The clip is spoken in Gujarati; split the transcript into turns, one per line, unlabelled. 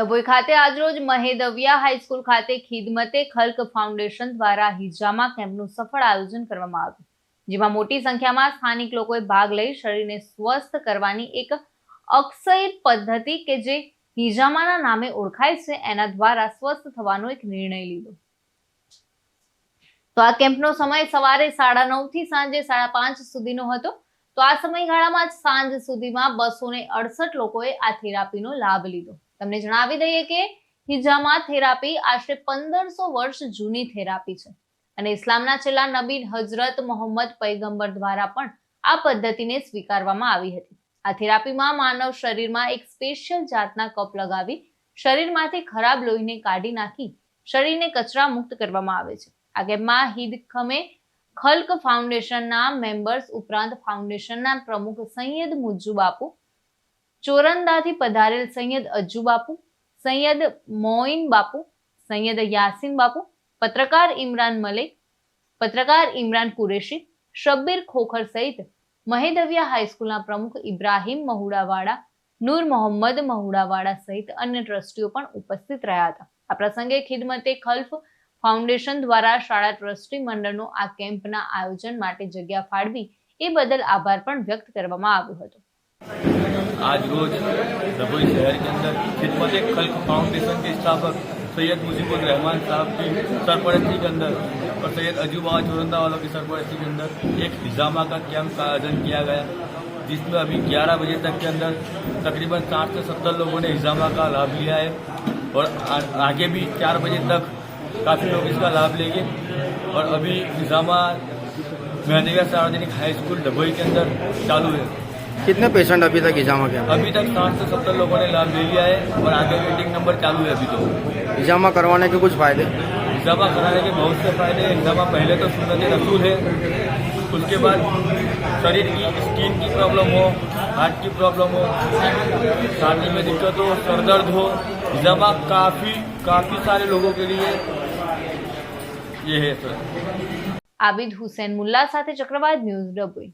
ડભોઈ ખાતે આજરોજ મહેદવિયા હાઈસ્કૂલ ખાતે ખિદમતે ખલ્ક ફાઉન્ડેશન દ્વારા હિજામા કેમ્પનું સફળ આયોજન કરવામાં આવ્યું, જેમાં મોટી સંખ્યામાં સ્થાનિક લોકોએ ભાગ લઈ શરીરને સ્વસ્થ કરવાની એક અક્ષય પદ્ધતિ કે જે હિજામાના નામે ઓળખાય છે એના દ્વારા સ્વસ્થ થવાનો એક નિર્ણય લીધો। તો આ કેમ્પનો સમય સવારે 9:30 થી સાંજે 5:30 સુધીનો હતો। તો આ સમયગાળામાં સાંજ સુધીમાં 268 લોકોએ આ થેરાપીનો લાભ લીધો। તમને જણાવી દઈએ કે હિજામા થેરાપી આશરે 1500 વર્ષ જૂની થેરાપી છે અને ઇસ્લામના છેલ્લા નબી હજરત મોહમ્મદ પૈગંબર દ્વારા પણ આ પદ્ધતિને સ્વીકારવામાં આવી હતી। આ થેરાપીમાં માનવ શરીરમાં એક સ્પેશિયલ જાતના કપ લગાવી શરીરમાંથી ખરાબ લોહીને કાઢી નાખી શરીરને કચરા મુક્ત કરવામાં આવે છે। આ કેમ્પમાં ખિદમતે ખલ્ક ફાઉન્ડેશનના મેમ્બર્સ ઉપરાંત ફાઉન્ડેશનના પ્રમુખ સૈયદ મુજ્જુ બાપુ, ચોરંદાથી પધારેલ સૈયદ અજ્જુ બાપુ, સૈયદ મોઇન બાપુ, સૈયદ યાસીન બાપુ, પત્રકાર ઇમરાન મલિક, પત્રકાર ઇમરાન કુરેશી, શબ્બીર ખોખર સહિત મહેદવિયા હાઈસ્કૂલના પ્રમુખ ઇબ્રાહિમ મહુડાવાડા, નૂર મોહમ્મદ મહુડાવાડા સહિત અન્ય ટ્રસ્ટીઓ પણ ઉપસ્થિત રહ્યા હતા। આ પ્રસંગે ખિદમતે ખલ્ક ફાઉન્ડેશન દ્વારા શાળા ટ્રસ્ટી મંડળનો આ કેમ્પના આયોજન માટે જગ્યા ફાળવી એ બદલ આભાર પણ વ્યક્ત કરવામાં આવ્યો હતો।
आज रोज डभोई शहर के अंदर खिदमते खल्क फाउंडेशन के स्थापक सैयद मुजीबुर रहमान साहब की सरपरस्ती के अंदर और सैयद अजू बाबा चोरंदा वालों की सरपरस्ती के अंदर एक हिजामा का कैंप का आयोजन किया गया, जिसमें अभी 11 बजे तक के अंदर तकरीबन 60 से 70 लोगों ने हिजामा का लाभ लिया है और आगे भी 4 बजे तक काफ़ी लोग इसका लाभ लेंगे। और अभी हिजामा महेदविया सार्वजनिक हाई स्कूल डभोई के अंदर चालू है।
कितने पेशेंट अभी तक हिजामा के?
अभी तक 60 से 70 लोगों ने लाभ ले लिया है और आगे वेटिंग नंबर चालू है। अभी तो
हिजामा करवाने के कुछ फायदे?
हिजामा कराने के बहुत से फायदे हैं। हिजामा पहले तो सुन्नत रसूल है, उसके बाद शरीर की स्किन की प्रॉब्लम हो, हार्ट की प्रॉब्लम हो, छाती में दिक्कत हो, सर दर्द हो, हिजामा काफ़ी सारे लोगों के लिए ये है सर।
आबिद हुसैन मुल्ला साथे चक्रवात न्यूज़ डभोई।